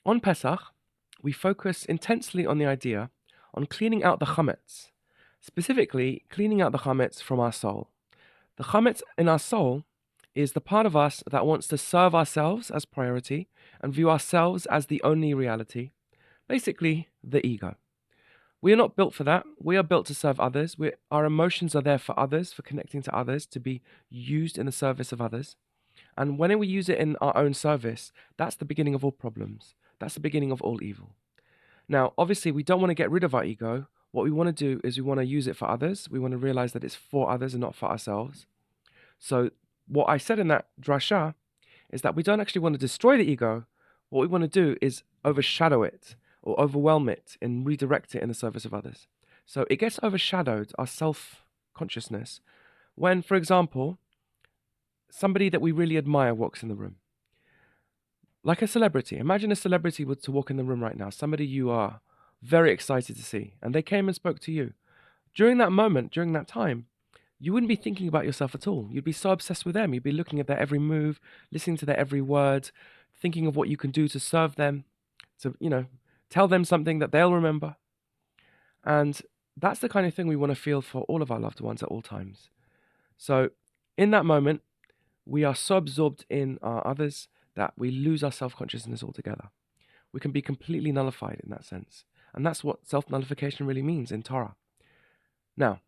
On Pesach, we focus intensely on the idea on cleaning out the chametz, specifically cleaning out the chametz from our soul. The chametz in our soul is the part of us that wants to serve ourselves as priority and view ourselves as the only reality, basically the ego. We are not built for that. We are built to serve others. Our emotions are there for others, for connecting to others, to be used in the service of others. And when we use it in our own service, that's the beginning of all problems. That's the beginning of all evil. Now, obviously, we don't want to get rid of our ego. What we want to do is we want to use it for others. We want to realize that it's for others and not for ourselves. So what I said in that drasha is that we don't actually want to destroy the ego. What we want to do is overshadow it or overwhelm it and redirect it in the service of others. So it gets overshadowed, our self-consciousness, when, for example, somebody that we really admire walks in the room. Like a celebrity. Imagine a celebrity were to walk in the room right now, somebody you are very excited to see, and they came and spoke to you. During that moment, during that time, you wouldn't be thinking about yourself at all. You'd be so obsessed with them. You'd be looking at their every move, listening to their every word, thinking of what you can do to serve them, to, tell them something that they'll remember. And that's the kind of thing we want to feel for all of our loved ones at all times. So in that moment, we are so absorbed in our others that we lose our self-consciousness altogether. We can be completely nullified in that sense. And that's what self-nullification really means in Torah. Now,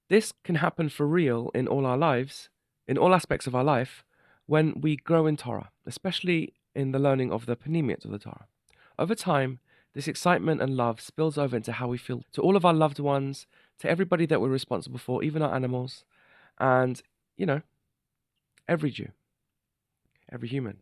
this can happen for real in all our lives, in all aspects of our life, when we grow in Torah, especially in the learning of the panimiut of the Torah. Over time, this excitement and love spills over into how we feel to all of our loved ones, to everybody that we're responsible for, even our animals, and, every Jew, every human.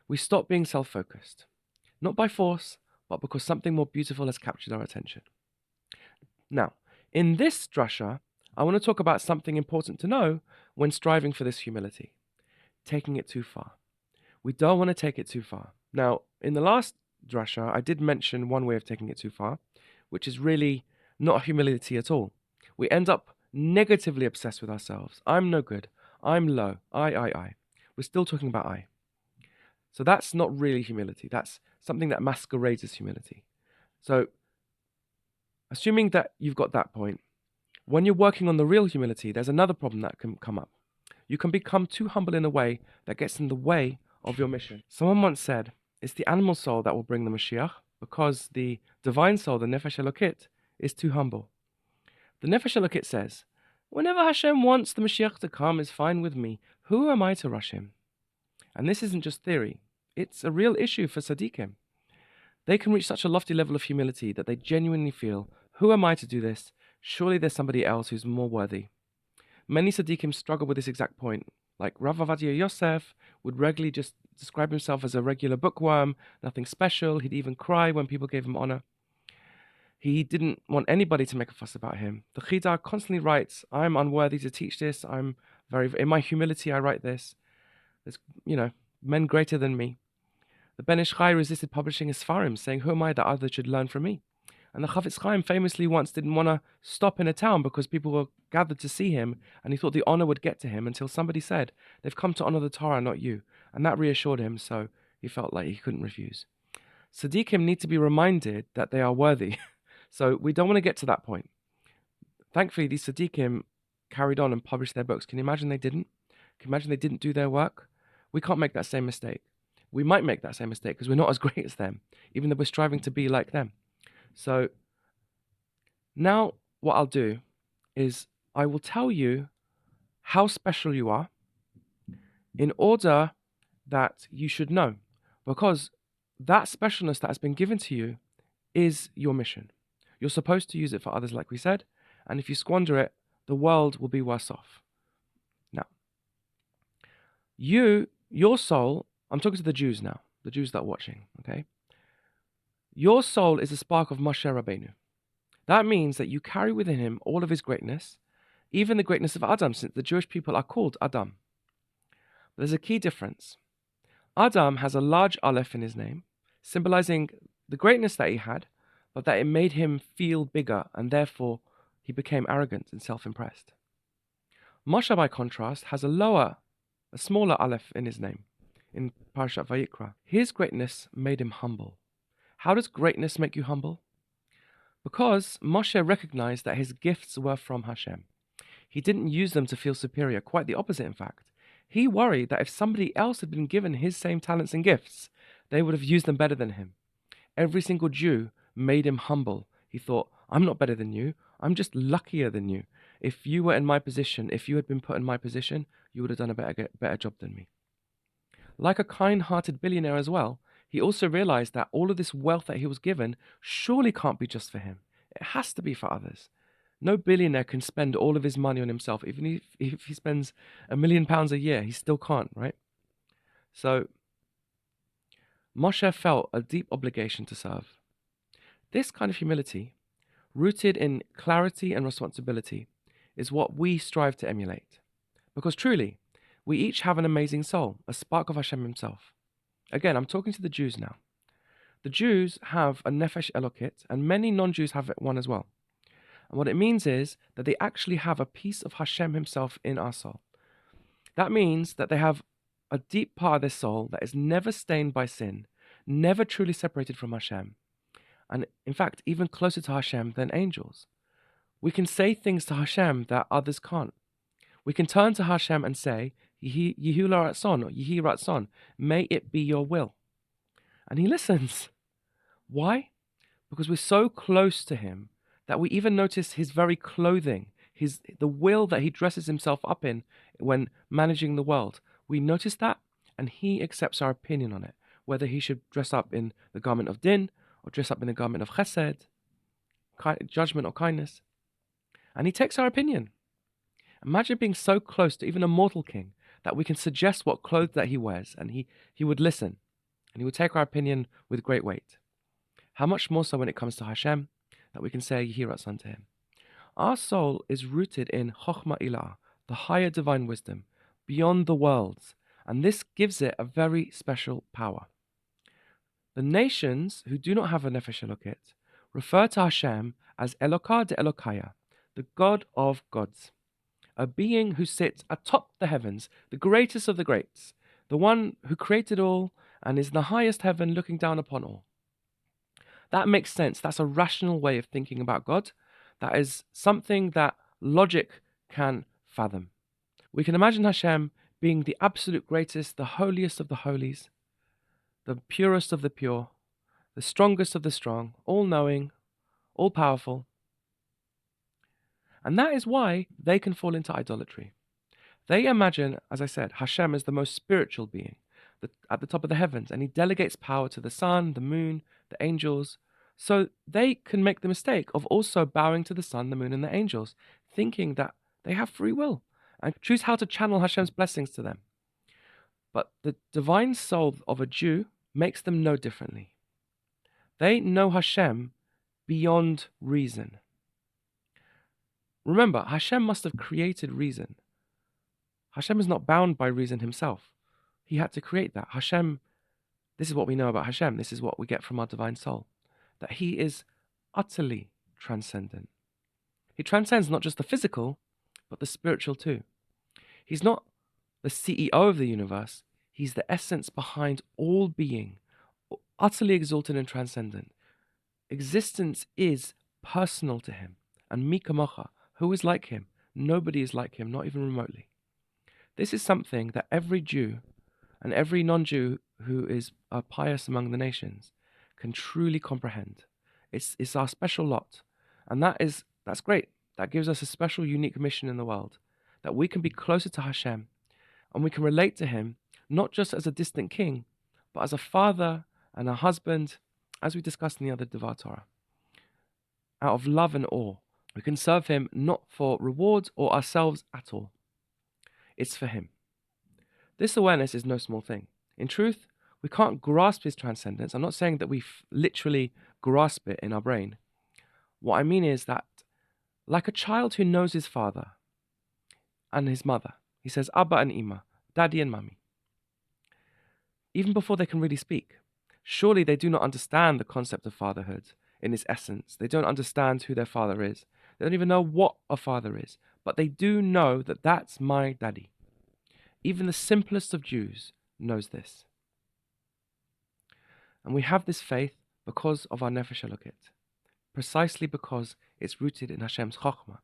We stop being self-focused, not by force, but because something more beautiful has captured our attention. Now, in this drasha, I want to talk about something important to know when striving for this humility, taking it too far. We don't want to take it too far. Now, in the last drasha, I did mention one way of taking it too far, which is really not humility at all. We end up negatively obsessed with ourselves. I'm no good. I'm low. I. We're still talking about I. So that's not really humility. That's something that masquerades as humility. So, assuming that you've got that point, when you're working on the real humility, there's another problem that can come up. You can become too humble in a way that gets in the way of your mission. Someone once said, it's the animal soul that will bring the Mashiach, because the divine soul, the Nefesh Elokit, is too humble. The Nefesh Elokit says, whenever Hashem wants the Mashiach to come, is fine with me. Who am I to rush him? And this isn't just theory. It's a real issue for Tzaddikim. They can reach such a lofty level of humility that they genuinely feel, who am I to do this? Surely there's somebody else who's more worthy. Many Tzaddikim struggle with this exact point. Like RabbiYehoshuaSimons Yosef would regularly just describe himself as a regular bookworm, nothing special. He'd even cry when people gave him honor. He didn't want anybody to make a fuss about him. The Chida constantly writes, I'm unworthy to teach this. In my humility, I write this. There's, men greater than me. The Ben Ish Chai resisted publishing his Sfarim, saying, who am I that others should learn from me? And the Chafetz Chaim famously once didn't want to stop in a town because people were gathered to see him, and he thought the honor would get to him until somebody said, they've come to honor the Torah, not you. And that reassured him, so he felt like he couldn't refuse. Tzaddikim need to be reminded that they are worthy. So we don't want to get to that point. Thankfully, these Tzaddikim carried on and published their books. Can you imagine they didn't? Can you imagine they didn't do their work? We can't make that same mistake. We might make that same mistake because we're not as great as them, even though we're striving to be like them. So now what I'll do is I will tell you how special you are in order that you should know, because that specialness that has been given to you is your mission. You're supposed to use it for others, like we said, and if you squander it, the world will be worse off. Now, your soul, I'm talking to the Jews now, the Jews that are watching, okay? Your soul is a spark of Moshe Rabbeinu. That means that you carry within him all of his greatness, even the greatness of Adam, since the Jewish people are called Adam. But there's a key difference. Adam has a large aleph in his name, symbolizing the greatness that he had, but that it made him feel bigger, and therefore he became arrogant and self-impressed. Moshe, by contrast, has a smaller aleph in his name. in Parashat Vayikra. His greatness made him humble. How does greatness make you humble? Because Moshe recognized that his gifts were from Hashem. He didn't use them to feel superior, quite the opposite, in fact. He worried that if somebody else had been given his same talents and gifts, they would have used them better than him. Every single Jew made him humble. He thought, I'm not better than you. I'm just luckier than you. If you were in my position, if you had been put in my position, you would have done a better job than me. Like a kind-hearted billionaire as well, he also realized that all of this wealth that he was given surely can't be just for him. It has to be for others. No billionaire can spend all of his money on himself. Even if he spends £1 million a year, he still can't, right? So Moshe felt a deep obligation to serve. This kind of humility, rooted in clarity and responsibility, is what we strive to emulate. Because truly, we each have an amazing soul, a spark of Hashem himself. Again, I'm talking to the Jews now. The Jews have a nefesh elokit, and many non-Jews have one as well. And what it means is that they actually have a piece of Hashem himself in our soul. That means that they have a deep part of their soul that is never stained by sin, never truly separated from Hashem, and in fact, even closer to Hashem than angels. We can say things to Hashem that others can't. We can turn to Hashem and say, Yehi Ratson, or Yehi Ratson, may it be your will. And he listens. Why? Because we're so close to him that we even notice his very clothing, the will that he dresses himself up in when managing the world. We notice that, and he accepts our opinion on it, whether he should dress up in the garment of din, or dress up in the garment of chesed, judgment or kindness. And he takes our opinion. Imagine being so close to even a mortal king that we can suggest what clothes that he wears, and he would listen, and he would take our opinion with great weight. How much more so when it comes to Hashem, that we can say Yehi Ratzon to him. Our soul is rooted in Chokhmah Ilah, the higher divine wisdom, beyond the worlds, and this gives it a very special power. The nations who do not have a nefesh elokit refer to Hashem as Elokah de Elokaya, the God of gods, a being who sits atop the heavens, the greatest of the greats, the one who created all and is in the highest heaven looking down upon all. That makes sense. That's a rational way of thinking about God. That is something that logic can fathom. We can imagine Hashem being the absolute greatest, the holiest of the holies, the purest of the pure, the strongest of the strong, all-knowing, all-powerful. And that is why they can fall into idolatry. They imagine, as I said, Hashem as the most spiritual being, at the top of the heavens, and he delegates power to the sun, the moon, the angels, so they can make the mistake of also bowing to the sun, the moon, and the angels, thinking that they have free will and choose how to channel Hashem's blessings to them. But the divine soul of a Jew makes them know differently. They know Hashem beyond reason. Remember, Hashem must have created reason. Hashem is not bound by reason himself. He had to create that. Hashem, this is what we know about Hashem. This is what we get from our divine soul. That he is utterly transcendent. He transcends not just the physical, but the spiritual too. He's not the CEO of the universe. He's the essence behind all being, utterly exalted and transcendent. Existence is personal to him. And mi kamocha, who is like him? Nobody is like him, not even remotely. This is something that every Jew and every non-Jew who is pious among the nations can truly comprehend. It's our special lot. And that's great. That gives us a special, unique mission in the world, that we can be closer to Hashem and we can relate to him, not just as a distant king, but as a father and a husband, as we discussed in the other Devar Torah. Out of love and awe, we can serve him not for rewards or ourselves at all. It's for him. This awareness is no small thing. In truth, we can't grasp his transcendence. I'm not saying that we literally grasp it in our brain. What I mean is that, like a child who knows his father and his mother, he says Abba and Ima, Daddy and Mummy, even before they can really speak. Surely they do not understand the concept of fatherhood in its essence. They don't understand who their father is. They don't even know what a father is. But they do know that that's my daddy. Even the simplest of Jews knows this. And we have this faith because of our nefesh elokit, precisely because it's rooted in Hashem's chokhmah.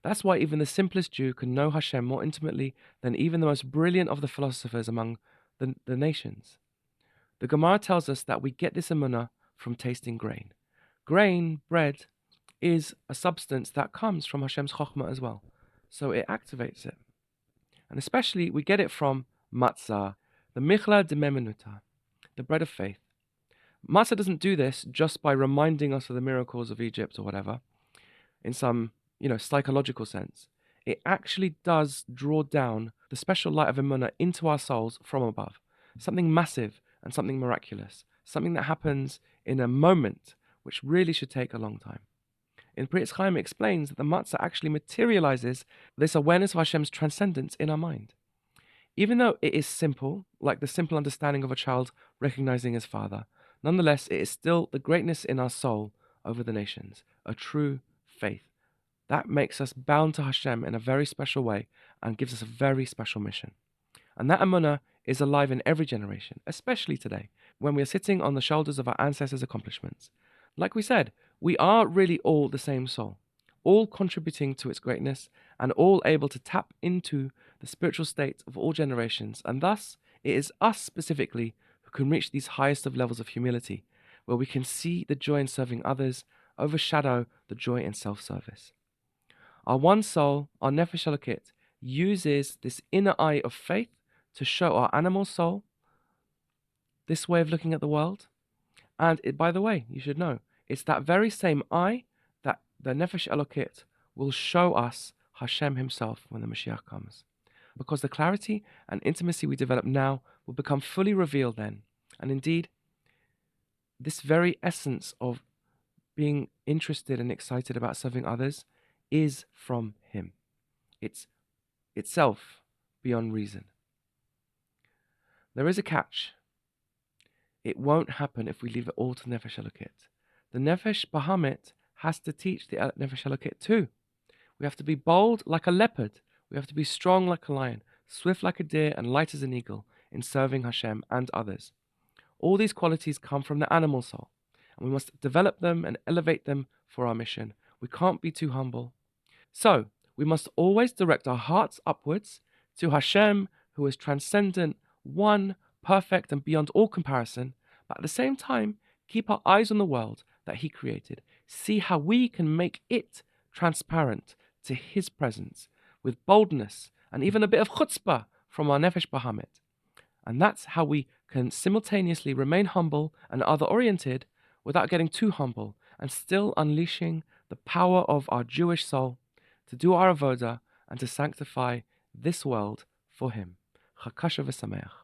That's why even the simplest Jew can know Hashem more intimately than even the most brilliant of the philosophers among the nations. The Gemara tells us that we get this emunah from tasting grain. Grain, bread, is a substance that comes from Hashem's chokhmah as well, so it activates it. And especially we get it from matzah, the michla de memenuta, the bread of faith. Matzah doesn't do this just by reminding us of the miracles of Egypt or whatever, in some psychological sense. It actually does draw down the special light of emunah into our souls from above, something massive and something miraculous, something that happens in a moment, which really should take a long time. In Pri Chaim, it explains that the matzah actually materializes this awareness of Hashem's transcendence in our mind. Even though it is simple, like the simple understanding of a child recognizing his father, nonetheless, it is still the greatness in our soul over the nations, a true faith. That makes us bound to Hashem in a very special way and gives us a very special mission. And that emunah is alive in every generation, especially today, when we are sitting on the shoulders of our ancestors' accomplishments. Like we said, we are really all the same soul, all contributing to its greatness and all able to tap into the spiritual state of all generations. And thus, it is us specifically who can reach these highest of levels of humility, where we can see the joy in serving others overshadow the joy in self-service. Our one soul, our nefesh elokit, uses this inner eye of faith to show our animal soul this way of looking at the world. And by the way, you should know, it's that very same eye that the nefesh elokit will show us Hashem himself when the Mashiach comes. Because the clarity and intimacy we develop now will become fully revealed then. And indeed, this very essence of being interested and excited about serving others is from him. It's itself beyond reason. There is a catch. It won't happen if we leave it all to nefesh elokit. The nefesh bahamit has to teach the nefesh elokit too. We have to be bold like a leopard. We have to be strong like a lion, swift like a deer, and light as an eagle in serving Hashem and others. All these qualities come from the animal soul, and we must develop them and elevate them for our mission. We can't be too humble. So, we must always direct our hearts upwards to Hashem, who is transcendent, one, perfect, and beyond all comparison, but at the same time, keep our eyes on the world that he created. See how we can make it transparent to his presence with boldness and even a bit of chutzpah from our nefesh bahamit. And that's how we can simultaneously remain humble and other-oriented without getting too humble and still unleashing the power of our Jewish soul to do our avodah and to sanctify this world for him. Chakasha v'sameach.